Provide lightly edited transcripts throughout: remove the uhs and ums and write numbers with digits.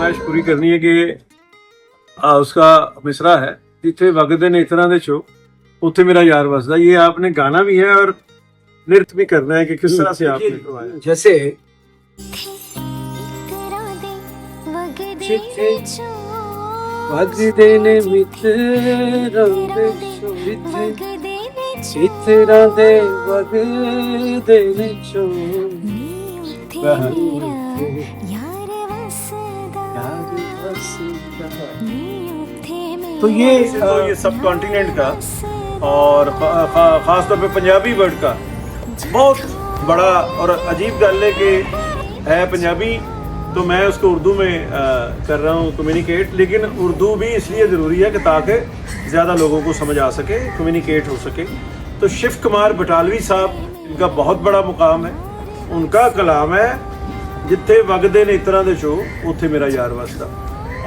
फरमाइश पूरी करनी है कि उसका मिसरा है जिथे वगदे ने इतना दे चो उथे मेरा यार वसदा। ये आपने गाना भी है और नृत्य भी करना है कि किस तरह से आपने करवाया। जैसे वगदे ने मित्रा दे चो चित्रा दे वगदे ने चो तो ये सब कॉन्टिनेंट का और खास तौर पे पंजाबी वर्ड का बहुत बड़ा और अजीब गल है कि है पंजाबी तो मैं उसको उर्दू में कर रहा हूँ कम्युनिकेट, लेकिन उर्दू भी इसलिए ज़रूरी है कि ताकि ज़्यादा लोगों को समझ आ सके, कम्युनिकेट हो सके। तो शिव कुमार बटालवी साहब इनका बहुत बड़ा मुकाम है, उनका कलाम है जिथे वगदे ने इतना दे चो उथे मेरा यार वसदा।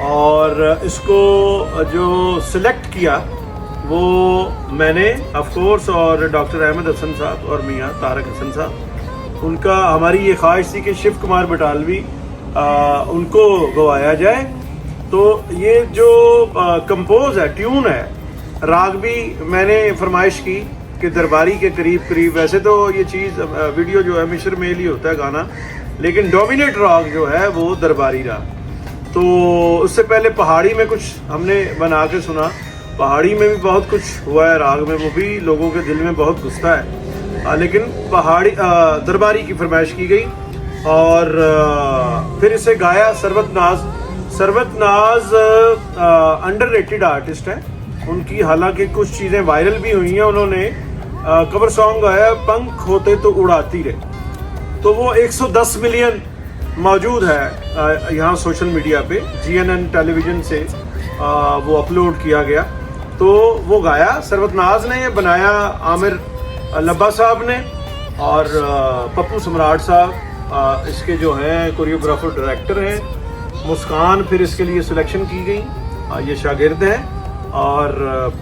और इसको जो सिलेक्ट किया वो मैंने ऑफ कोर्स और डॉक्टर अहमद हसन साहब और मियाँ तारक हसन साहब, उनका हमारी ये ख्वाहिश थी कि शिव कुमार बटालवी उनको गवाया जाए। तो ये जो कंपोज है, ट्यून है, राग भी मैंने फरमाइश की कि दरबारी के करीब करीब, वैसे तो ये चीज़ वीडियो जो है मिश्र मेल ही होता है गाना, लेकिन डोमिनेट राग जो है वो दरबारी राग। तो उससे पहले पहाड़ी में कुछ हमने बना के सुना, पहाड़ी में भी बहुत कुछ हुआ है राग में, वो भी लोगों के दिल में बहुत घुसता है, लेकिन पहाड़ी दरबारी की फरमाइश की गई। और फिर इसे गाया सरवत नाज। सरवत नाज अंडररेटेड आर्टिस्ट है, उनकी हालांकि कुछ चीज़ें वायरल भी हुई हैं। उन्होंने कवर सॉन्ग गाया पंख होते तो उड़ाती रहे, तो वो 110 मिलियन मौजूद है यहाँ सोशल मीडिया पे, GNN टेलीविज़न से वो अपलोड किया गया। तो वो गाया सरवत नाज ने, बनाया आमिर लब्बा साहब ने और पप्पू सम्राट साहब इसके जो हैं कोरियोग्राफर डायरेक्टर हैं। मुस्कान फिर इसके लिए सिलेक्शन की गई, ये शागिर्द हैं और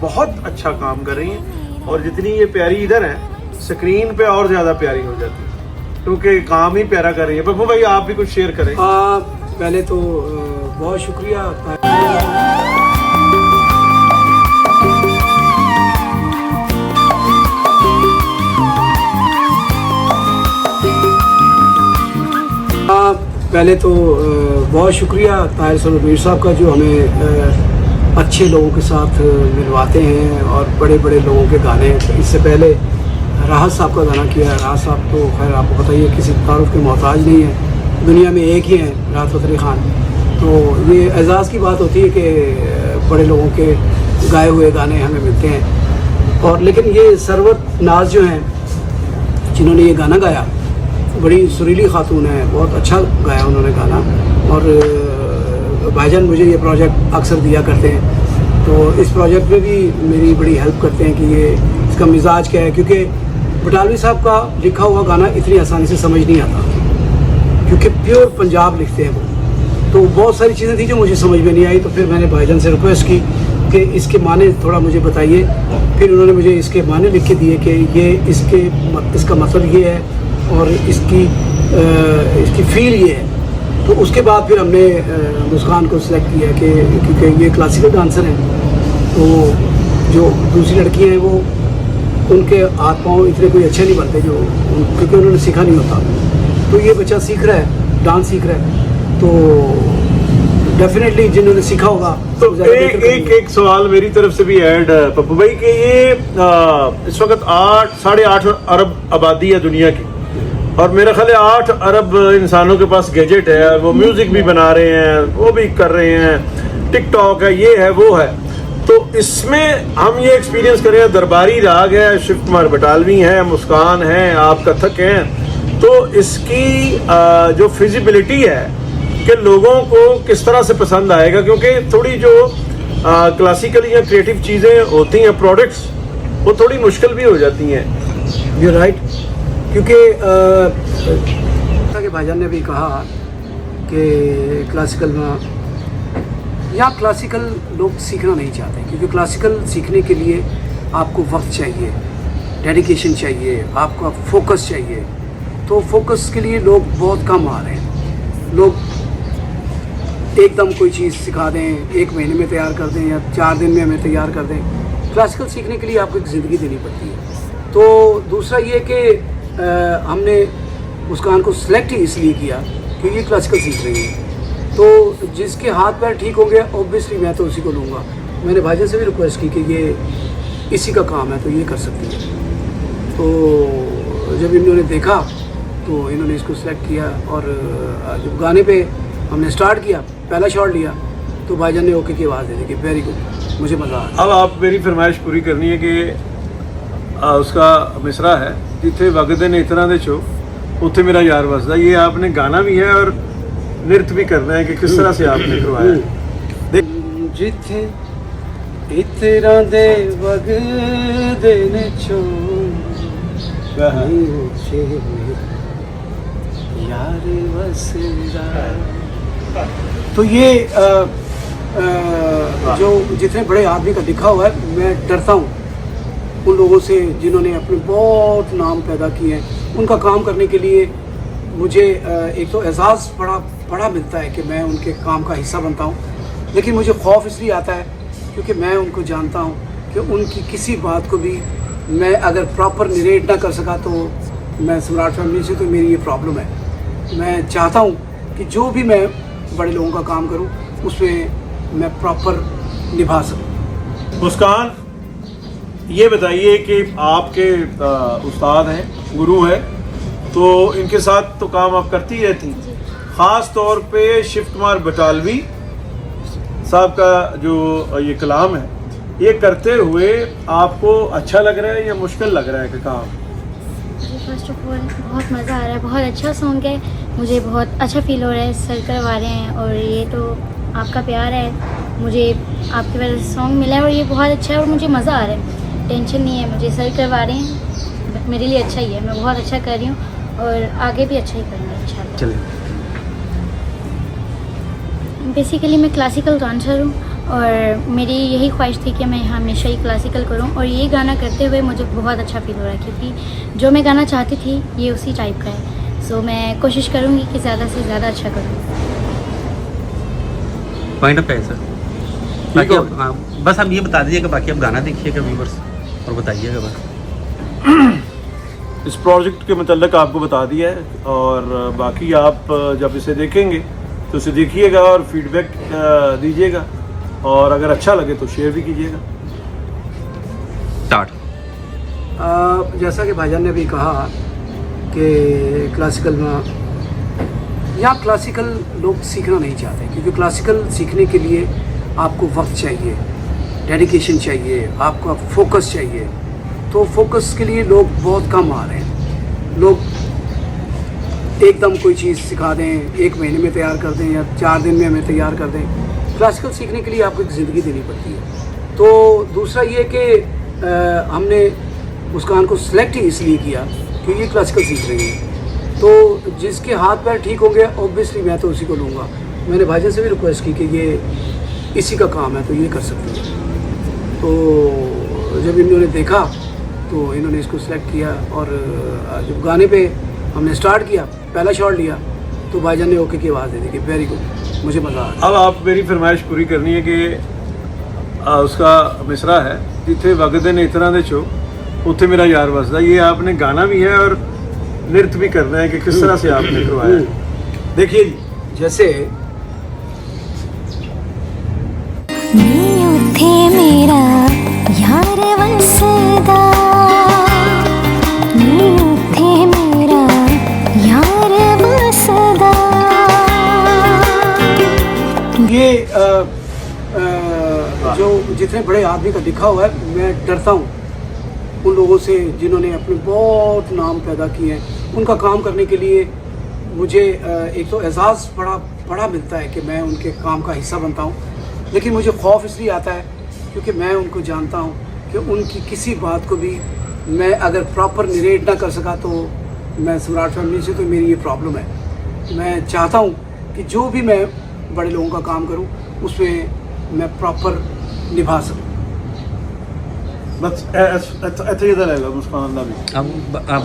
बहुत अच्छा काम कर रही हैं। और जितनी ये प्यारी इधर हैं स्क्रीन पे और ज़्यादा प्यारी हो जाती है, क्योंकि काम ही प्यारा कर रही है। पप्पू भाई आप भी कुछ शेयर करें। पहले तो बहुत शुक्रिया। पहले तो बहुत शुक्रिया ताहिर सलमीर साहब का, जो हमें अच्छे लोगों के साथ मिलवाते हैं और बड़े बड़े लोगों के गाने। इससे पहले राहत साहब का गाना किया। राहत साहब तो खैर आपको पता ही है, किसी तारुफ के मोहताज नहीं है, दुनिया में एक ही हैं, राहत फ़तेह खान। तो ये एजाज़ की बात होती है कि बड़े लोगों के गाए हुए गाने हमें मिलते हैं। और लेकिन ये सरवत नाज जो हैं जिन्होंने ये गाना गाया, बड़ी सुरीली खातून है, बहुत अच्छा गाया उन्होंने गाना। और भाईजान मुझे ये प्रोजेक्ट अक्सर दिया करते हैं, तो इस प्रोजेक्ट में भी मेरी बड़ी हेल्प करते हैं कि ये इसका मिजाज क्या है, क्योंकि बटालवी साहब का लिखा हुआ गाना इतनी आसानी से समझ नहीं आता, क्योंकि प्योर पंजाब लिखते हैं वो। तो बहुत सारी चीज़ें थी जो मुझे समझ में नहीं आई, तो फिर मैंने भाईजान से रिक्वेस्ट की कि इसके माने थोड़ा मुझे बताइए। फिर उन्होंने मुझे इसके माने लिख के दिए कि ये इसका मतलब ये है और इसकी फील ये है। तो उसके बाद फिर हमने मुस्कान को सिलेक्ट किया कि क्योंकि ये क्लासिकल डांसर हैं, तो जो दूसरी लड़कियां हैं वो उनके हाथ पाँव इतने कोई अच्छे नहीं बनते, जो क्योंकि उन्होंने सीखा नहीं होता। तो ये बच्चा सीख रहा है, डांस सीख रहा है, तो डेफिनेटली जिन्होंने सीखा होगा। तो एक सवाल मेरी तरफ से भी ऐड पप्पू भाई कि ये इस वक्त 8-8.5 अरब आबादी है दुनिया की, और मेरा ख्याल है 8 अरब इंसानों के पास गैजेट है, वो म्यूजिक भी बना रहे हैं, वो भी कर रहे हैं, टिकटॉक है, ये है वो है। तो इसमें हम ये एक्सपीरियंस कर रहे हैं, दरबारी राग है, शिव कुमार बटालवी है, मुस्कान है, आप कथक हैं, तो इसकी जो फिजिबिलिटी है कि लोगों को किस तरह से पसंद आएगा, क्योंकि थोड़ी जो क्लासिकल या क्रिएटिव चीज़ें होती हैं, प्रोडक्ट्स, वो थोड़ी मुश्किल भी हो जाती हैं। यू राइट, क्योंकि भाईजान ने भी कहा कि क्लासिकल में यहाँ क्लासिकल लोग सीखना नहीं चाहते, क्योंकि क्लासिकल सीखने के लिए आपको वक्त चाहिए, डेडिकेशन चाहिए, आपका फोकस चाहिए। तो फोकस के लिए लोग बहुत कम आ रहे हैं। लोग एकदम कोई चीज़ सिखा दें, 1 महीने में तैयार कर दें या 4 दिन में हमें तैयार कर दें। क्लासिकल सीखने के लिए आपको एक ज़िंदगी देनी पड़ती है। तो दूसरा ये कि हमने मुस्कान को सिलेक्ट ही इसलिए किया कि ये क्लासिकल सीख रही है, तो जिसके हाथ पैर ठीक होंगे ऑब्वियसली मैं तो उसी को लूँगा। मैंने भाईजान से भी रिक्वेस्ट की कि ये इसी का काम है तो ये कर सकती है। तो जब इन्होंने देखा तो इन्होंने इसको सिलेक्ट किया और जब गाने पे हमने स्टार्ट किया, पहला शॉट लिया तो भाईजान ने ओके की आवाज़ दे दी कि वेरी गुड, मुझे मज़ा आया। अब आप मेरी फरमाइश पूरी करनी है कि उसका मिसरा है जिथे वगदे ने इतना दे चो उत्थे मेरा यार वसदा। ये आपने गाना भी है और नृत्य भी करना है कि किस तरह से आपने करवाया है। जिथे इतना दे वगदे ने चो यार वसदा। तो ये जो जितने बड़े आदमी का लिखा हुआ है, मैं डरता हूँ उन लोगों से जिन्होंने अपने बहुत नाम पैदा किए हैं। उनका काम करने के लिए मुझे एक तो एहसास बड़ा मिलता है कि मैं उनके काम का हिस्सा बनता हूँ, लेकिन मुझे खौफ इसलिए आता है क्योंकि मैं उनको जानता हूँ कि उनकी किसी बात को भी मैं अगर प्रॉपर निरेट ना कर सका तो मैं सम्राट फैमिली से तो मेरी ये प्रॉब्लम है। मैं चाहता हूँ कि जो भी मैं बड़े लोगों का काम करूँ उसमें मैं प्रॉपर निभा सकूँ। मुस्कान, ये बताइए कि आपके उस्ताद हैं, गुरु हैं, तो इनके साथ तो काम आप करती रहती, ख़ास तौर पे शिव कुमार बटालवी साहब का जो ये कलाम है, ये करते हुए आपको अच्छा लग रहा है या मुश्किल लग रहा है कि काम? जी, फर्स्ट ऑफ ऑल बहुत मज़ा आ रहा है, बहुत अच्छा सॉन्ग है, मुझे बहुत अच्छा फील हो रहा है, सर करवा रहे हैं और ये तो आपका प्यार है, मुझे आपकी वजह से सॉन्ग मिला है और ये बहुत अच्छा है और मुझे मज़ा आ रहा है। टेंशन नहीं है, मुझे सर करवा रहे हैं, मेरे लिए अच्छा ही है, मैं बहुत अच्छा कर रही हूँ और आगे भी अच्छा ही करूँगी इंशाल्लाह। चलिए। बेसिकली मैं क्लासिकल डांसर हूँ और मेरी यही ख्वाहिश थी कि मैं हमेशा ही क्लासिकल करूँ और ये गाना करते हुए मुझे बहुत अच्छा फील हो रहा है क्योंकि जो मैं गाना चाहती थी ये उसी टाइप का है। सो मैं कोशिश करूँगी कि ज़्यादा से ज़्यादा अच्छा करूँ। पॉइंट ऑफ है सर। बाकी बस आप ये बता दीजिएगा, बाकी आप गाना देखिएगा व्यूवर्स और बताइएगा बस। इस प्रोजेक्ट के मतलब आपको बता दिया है और बाकी आप जब इसे देखेंगे तो इसे देखिएगा और फीडबैक दीजिएगा और अगर अच्छा लगे तो शेयर भी कीजिएगा। स्टार्ट। जैसा कि भाईजान ने भी कहा कि क्लासिकल में यहाँ क्लासिकल लोग सीखना नहीं चाहते क्योंकि क्लासिकल सीखने के लिए आपको वक्त चाहिए, डेडिकेशन चाहिए, आपका फोकस चाहिए। तो फोकस के लिए लोग बहुत कम आ रहे हैं। लोग एकदम कोई चीज़ सिखा दें, 1 महीने में तैयार कर दें या 4 दिन में हमें तैयार कर दें। क्लासिकल सीखने के लिए आपको एक ज़िंदगी देनी पड़ती है। तो दूसरा ये कि हमने मुस्कान को सिलेक्ट ही इसलिए किया कि ये क्लासिकल सीख रही है, तो जिसके हाथ पैर ठीक होंगे ऑब्वियसली मैं तो उसी को लूँगा। मैंने भाईजान से भी रिक्वेस्ट की कि ये इसी का काम है तो ये कर सकती है। तो जब इन्होंने देखा तो इन्होंने इसको सिलेक्ट किया और जब गाने पे हमने स्टार्ट किया, पहला शॉट लिया तो भाईजान ने ओके की आवाज़ दे दी कि वेरी गुड, मुझे मज़ा आया। अब आप मेरी फरमाइश पूरी करनी है कि उसका मिसरा है जिथे वगदे ने इतना दे चो उत्थे मेरा यार वसदा। ये आपने गाना भी है और नृत्य भी करना है कि किस तरह से आपने करवाया है। देखिए जी, जैसे थे मेरा यार वसदा, थे मेरा यार वसदा। ये जो जितने बड़े आदमी का लिखा हुआ है, मैं डरता हूँ उन लोगों से जिन्होंने अपने बहुत नाम पैदा किए हैं। उनका काम करने के लिए मुझे एक तो एहसास बड़ा मिलता है कि मैं उनके काम का हिस्सा बनता हूँ, लेकिन मुझे खौफ इसलिए आता है क्योंकि मैं उनको जानता हूँ कि उनकी किसी बात को भी मैं अगर प्रॉपर निरेट ना कर सका तो मैं सम्राट फैमिली से तो मेरी ये प्रॉब्लम है। मैं चाहता हूँ कि जो भी मैं बड़े लोगों का काम करूँ उसमें मैं प्रॉपर निभा सकूँ। बस ऐसे ही रहेगा मुस्कान का भी। अब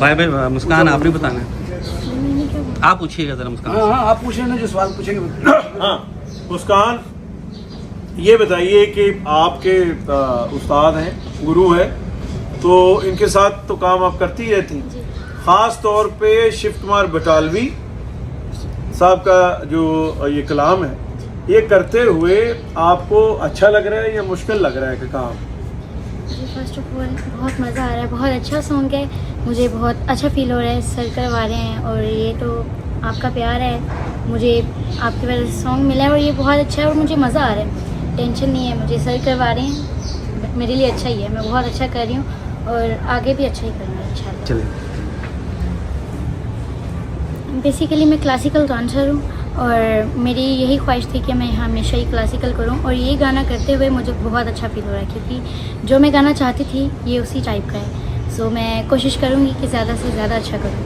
बाय बाय मुस्कान, आपने बताना है। मैंने क्या बोला? आप पूछिएगा जरा मुस्कान। हाँ, आप पूछ लेना जो सवाल पूछेंगे। हाँ, मुस्कान, ये बताइए कि आपके उस्ताद हैं, गुरु हैं, तो इनके साथ तो काम आप करती ही रहती जी। हैं। ख़ास तौर पे शिव कुमार बटालवी साहब का जो ये कलाम है, ये करते हुए आपको अच्छा लग रहा है या मुश्किल लग रहा है कि काम? जी, फर्स्ट ऑफ ऑल बहुत मज़ा आ रहा है, बहुत अच्छा सॉन्ग है, मुझे बहुत अच्छा फील हो रहा है, सर करवा रहे हैं और ये तो आपका प्यार है, मुझे आपकी वजह से सॉन्ग मिला है और ये बहुत अच्छा है और मुझे मज़ा आ रहा है, टेंशन नहीं है, मुझे सर करवा रहे हैं, मेरे लिए अच्छा ही है, मैं बहुत अच्छा कर रही हूँ और आगे भी अच्छा ही करूँगी इंशाल्लाह। चलिए। बेसिकली मैं क्लासिकल डांसर हूँ और मेरी यही ख्वाहिश थी कि मैं हमेशा ही क्लासिकल करूँ और ये गाना करते हुए मुझे बहुत अच्छा फील हो रहा है क्योंकि जो मैं गाना चाहती थी ये उसी टाइप का है। सो मैं कोशिश करूँगी कि ज़्यादा से ज़्यादा अच्छा करूँ।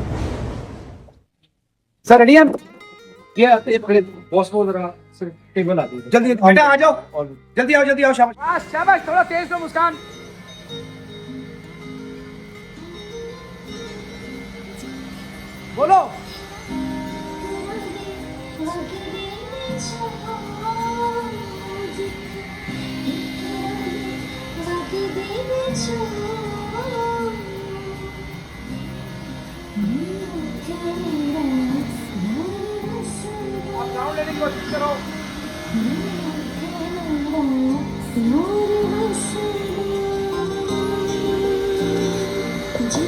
सर रेडी हैं? ये पकड़े बॉस को जरा सर टेबल आ दीजिए जल्दी बेटा आ जाओ जल्दी आओ शाबाश शाबाश थोड़ा तेज दो मुस्कान बोलो आप ग्राउंड लेने की कोशिश करो जी